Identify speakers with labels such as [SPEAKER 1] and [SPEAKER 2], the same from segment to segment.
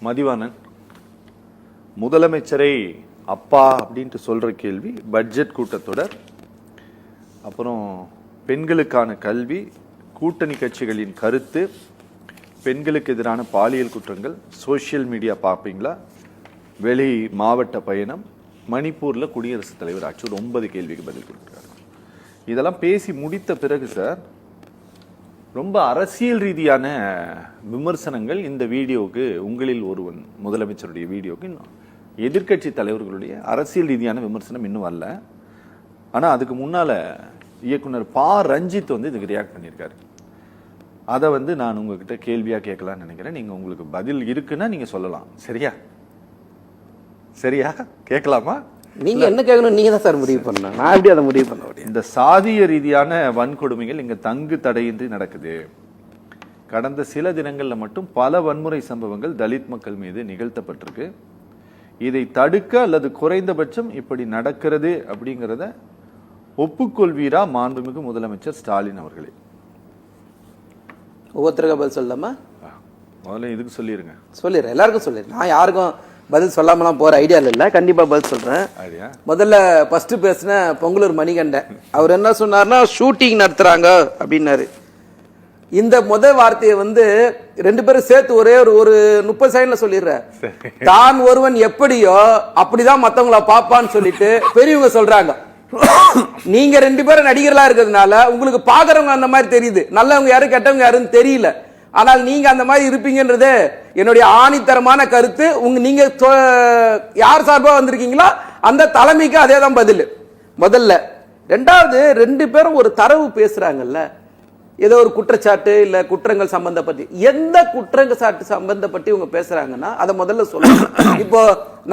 [SPEAKER 1] மதிவாணன், முதலமைச்சரை அப்பா அப்படின்ட்டு சொல்ற கேள்வி, பட்ஜெட் கூட்டத்தொடர், அப்புறம் பெண்களுக்கான கல்வி, கூட்டணி கட்சிகளின் கருத்து, பெண்களுக்கு எதிரான பாலியல் குற்றங்கள், சோசியல் மீடியா பார்ப்பீங்களா, வெளி மாவட்ட பயணம், மணிப்பூர்ல குடியரசுத் தலைவர் ஆட்சி, ஒரு 9 கேள்விக்கு பதில் கொடுக்குறாரு. இதெல்லாம் பேசி முடித்த பிறகு சார் ரொம்ப அரசியல் ரீதியான விமர்சனங்கள் இந்த வீடியோவுக்கு, உங்களில் ஒருவன் முதலமைச்சருடைய வீடியோவுக்கு எதிர்கட்சி தலைவர்களுடைய அரசியல் ரீதியான விமர்சனம் இன்னும் வரல. ஆனா அதுக்கு முன்னால இயக்குனர் பா ரஞ்சித் இதுக்கு ரியாக்ட் பண்ணியிருக்காரு. அதை நான் உங்ககிட்ட கேள்வியா கேட்கலாம்னு நினைக்கிறேன். நீங்க உங்களுக்கு பதில் இருக்குன்னா நீங்க சொல்லலாம். சரியா சரியா கேட்கலாமா?
[SPEAKER 2] நீங்க என்ன கேட்கணும் நீங்க தான் சார் முடிவு பண்ணணும். நான் எப்படி அதை முடிவு பண்ண முடியும்?
[SPEAKER 1] இந்த சாதிய ரீதியான வன்கொடுமைகள் இங்க தங்கு தடையின்றி நடக்குது. கடந்த சில தினங்கள்ல மட்டும் பல வன்முறை சம்பவங்கள் தலித் மக்கள் மீது நிகழ்த்தப்பட்டிருக்கு. இதை தடுக்க அல்லது குறைந்தபட்சம் இப்படி நடக்கிறது அப்படிங்கிறத ஒப்புக்கொள்வீரா மாண்புமிகு முதலமைச்சர் ஸ்டாலின் அவர்களே?
[SPEAKER 2] ஒவ்வொருத்தருக்கா பதில் சொல்லலாமா?
[SPEAKER 1] முதல்ல இதுக்கு சொல்லிருங்க.
[SPEAKER 2] சொல்லிடுறேன், எல்லாருக்கும் சொல்லிடுறேன். நான் யாருக்கும் பதில் சொல்லாமலாம் போற ஐடியா இல்லை, கண்டிப்பா பதில் சொல்றேன். முதல்ல ஃபர்ஸ்ட் பேசின பொங்கலூர் மணிகண்டன் அவர் என்ன சொன்னார்னா, ஷூட்டிங் நடத்துறாங்க அப்படின்னாரு. இந்த முதல் வார்த்தையை 2 பேரும் சேர்த்து ஒரே ஒரு 30 செகண்ட்ல சொல்லிடுற. தான் ஒருவன் எப்படியோ அப்படிதான் மத்தவங்கள பாப்பான்னு சொல்லிட்டு பெரியவங்க சொல்றாங்க. நீங்க 2 பேரும் நடிகர்களா இருக்கிறதுனால உங்களுக்கு பாக்குறவங்க அந்த மாதிரி தெரியுது, நல்லவங்க யாரு கெட்டவங்க யாருன்னு தெரியல. ஆனால் நீங்க அந்த மாதிரி இருப்பீங்கன்றது என்னுடைய ஆணித்தரமான கருத்து. நீங்க யார் சார்பா வந்திருக்கீங்களோ அந்த தலைமைக்கு அதே தான் பதில் முதல்ல. ரெண்டாவது, 2 பேரும் ஒரு தரவு பேசுறாங்கல்ல, ஏதோ ஒரு குற்றச்சாட்டு இல்ல குற்றங்கள் சம்பந்தப்பட்டு, எந்த குற்றச்சாட்டு சம்பந்தப்பட்டு இவங்க பேசுறாங்கன்னா அதை முதல்ல சொல்லுங்க. இப்போ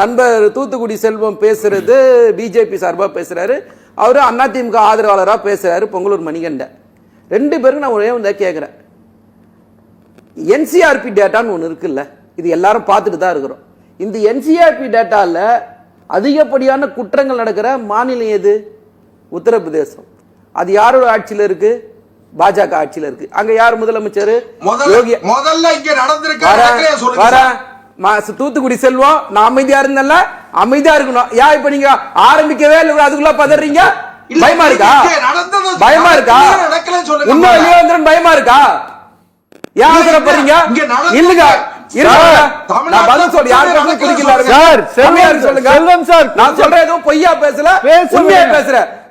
[SPEAKER 2] நண்பர் தூத்துக்குடி செல்வம் பேசுறது பிஜேபி சார்பா பேசுறாரு, அவரு அதிமுக ஆதரவாளரா பேசுறாரு பொங்கலூர் மணிகண்டன். 2 பேருக்கு நான் ஒரே கேட்கிறேன், என்சிஆர்பி டேட்டான்னு ஒன்று இருக்குல்ல, இது எல்லாரும் பார்த்துட்டு தான் இருக்கிறோம். இந்த என்சிஆர்பி டேட்டால அதிகப்படியான குற்றங்கள் நடக்கிற மாநிலம் எது? உத்தரப்பிரதேசம். அது யாரோட ஆட்சியில் இருக்கு? பாஜக ஆட்சியில் இருக்கு. அங்க யார் முதலமைச்சர்? தூத்துக்குடி செல்வம். நான் அமைதியா இருந்தேன்ல, அமைதியா இருக்கணும். ஏன் இப்ப நீங்க ஆரம்பிக்கவே இல்லை, அதுக்குள்ள பதறீங்க? பயமா இருக்கா? பயமா இருக்கா? உண்மையிலேயே வந்து பயமா இருக்கா?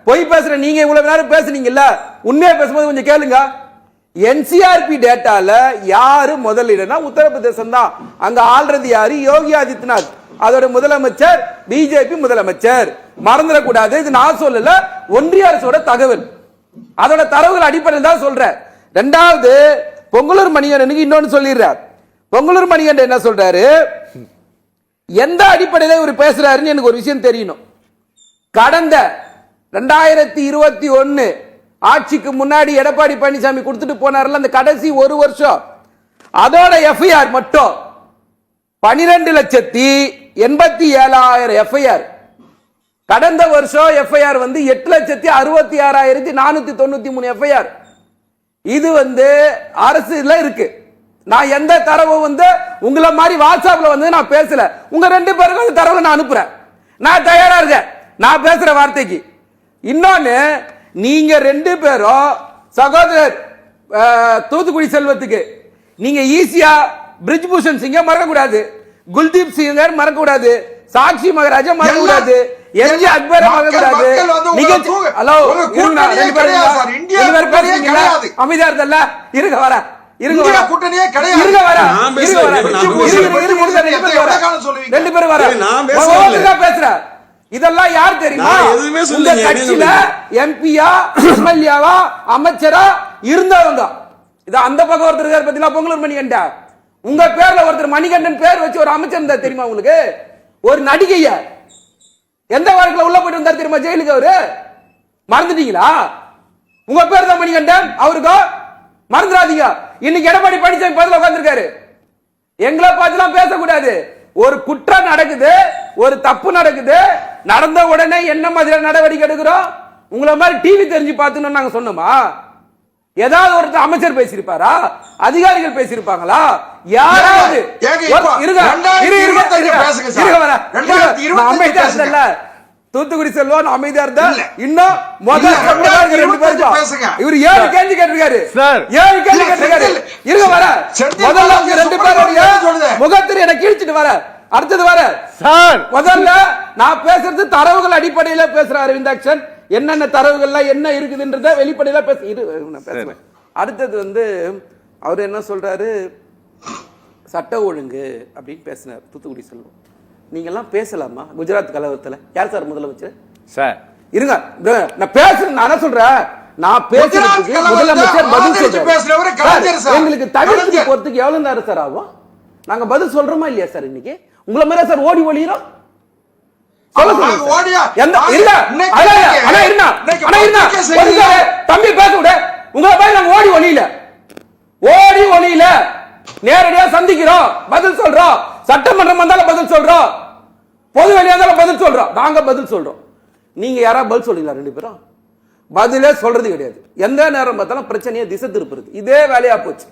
[SPEAKER 2] பொய் பேசுற நீங்க இவ்வளவு நேரம் பேசுனீங்கல்ல, உண்மையா பேசும்போது கொஞ்சம் கேளுங்க. என்சிஆர்பி டேட்டால யாரு முதலிடனா உத்தரப்பிரதேசம் தான். அங்க ஆல்ரெடி யாரு? யோகி ஆதித்யநாத், அதோட முதலமைச்சர், பிஜேபி முதலமைச்சர். மறந்துடக்கூடாது, இது நான் சொல்லல, ஒன்றிய அரசோட தகவல், அதோட தரவுகள் அடிப்படையில் தான் சொல்றேன். ரெண்டாவது, பொங்கலூர் மணிகண்டனுக்கு இன்னொன்னு சொல்லிடுறார். பொங்கலூர் மணிகண்டன் என்ன சொல்றாரு, எந்த அடிப்படையில இவர் பேசுறாருன்னு எனக்கு ஒரு விஷயம் தெரியணும். கடந்த 2021 ஆட்சிக்கு முன்னாடி எடப்பாடி பழனிசாமி கொடுத்துட்டு போனார்ல, அந்த கடைசி ஒரு வருஷம் அதோட எஃப்ஐஆர் மட்டும் 12,87,000 எஃப்ஐஆர். கடந்த வருஷம் எஃப்ஐஆர் 8,66,493 எஃப்ஐஆர். இது அரசுல இருக்கு. நான் எந்த தரவு உங்களை மாதிரி வாட்ஸ்அப்ல நான் பேசல. உங்க 2 பேருக்கு தரவு நான் அனுப்புறேன். நான் தயாரா இருக்கேன் நான் பேசுற வார்த்தைக்கு. இன்னொன்னு, நீங்க 2 பேரும் சகோதரர் தூத்துக்குடி செல்வத்துக்கு நீங்க ஈஸியா பிரிஜ் பூஷன் சிங்க மறக்க கூடாது, குல்தீப் சிங்கர் மறக்க கூடாது, சாட்சி மகராஜா மறக்க கூடாது, எல்ஜி அக்பர் மறக்க கூடாது. ஹலோ, அமைதியா இருந்தல்ல, இருங்க வர இருங்க வர கூட்டணியே கிடையாது, இருங்க வர ரெண்டு பேரும் வர பேசுற. இதெல்லாம் யார் தெரியுமா? உங்க கட்சியில எம்பியா, எம்எல்ஏவா, அமைச்சரா இருந்தவங்க. இது அந்த பக்கம் ஒருத்தர் இருக்காரு பத்தினா, பொங்கலூர் மணிகண்டன். உங்க பேர்ல ஒருத்தர் மணிகண்டன் பேர் வச்சு ஒரு அமைச்சர் இருந்தா தெரியுமா உங்களுக்கு? ஒரு நடிகைய எந்த வழக்குல உள்ள போயிட்டு வந்தார் தெரியுமா ஜெயிலுக்கு? அவரு மறந்துட்டீங்களா? உங்க பேர் தான் மணிகண்டன், அவருக்கு மறந்துடாதீங்க. இன்னைக்கு எடப்பாடி பழனிசாமி பதில உட்கார்ந்திருக்காரு. எங்களை பார்த்துலாம் பேசக்கூடாது. ஒரு குற்றம் நடக்குது, ஒரு தப்பு நடக்குது, நடந்த உடனே என்ன மாதிரி நடவடிக்கை எடுக்கிறோம்? உங்களை மாதிரி டிவி தெரிஞ்சு பார்த்துன்னு நாங்க சொன்னோமா? ஏதாவது ஒருத்தர் அமைச்சர் பேசியிருப்பாரா? அதிகாரிகள் பேசியிருப்பாங்களா? யாராவது அமைதியா இருந்தல்ல, தூத்துக்குடி செல்வம் அமைதியா இருந்தா இன்னும் முதல் இவர் 7 கேள்வி கேட்டிருக்காரு. 7 கேள்வி கேட்டிருக்காரு. இருங்க வர முதல்ல 2 பேருடைய முகத்திரை எனக்கு கீழ்ச்சிட்டு வர அடுத்தது வர சார். முதல்ல நான் பேசுறது தரவுகள் அடிப்படையில பேசுற அரவிந்தாக்ஷன், என்னென்ன தரவுகள்லாம் என்ன இருக்குதுன்றத வெளிப்படையில பேசுறேன். அடுத்தது வந்து அவர் என்ன சொல்றாரு, சட்ட ஒழுங்கு அப்படின்னு பேசினார் தூத்துக்குடி செல்வம். நீங்க எல்லாம் பேசலாமா குஜராத் கலவரத்துல? யார் சார் முதலமைச்சர்? சார் இருங்க, நான் பேசுறேன். நான் சொல்றேன், நான் பேசுறதுக்கு முதலமைச்சர் பதில் சொல்றேன். எங்களுக்கு தவிர்த்து போறதுக்கு எவ்வளவு நேரம் சார் ஆகும்? நாங்க பதில் சொல்றோமா இல்லையா சார்? இன்னைக்கு உங்களை மாதிரி சார் ஓடி ஒளிகிறோம். தம்பி பேச விட உங்களை போய் நாங்க ஓடி ஒளியில நேரடியா சந்திக்கிறோம், பதில் சொல்றோம். சட்டமன்றம் வந்தாலும் பதில் சொல்றோம், பொது வெளியா இருந்தாலும் பதில் சொல்றோம். நாங்க பதில் சொல்றோம். நீங்க யாரா பதில் சொல்றீங்களா? 2 பேரும் பதிலே சொல்றது கிடையாது. எந்த நேரம் பார்த்தாலும் பிரச்சனையை திசை திருப்புறது, இதே வேலையா போச்சு.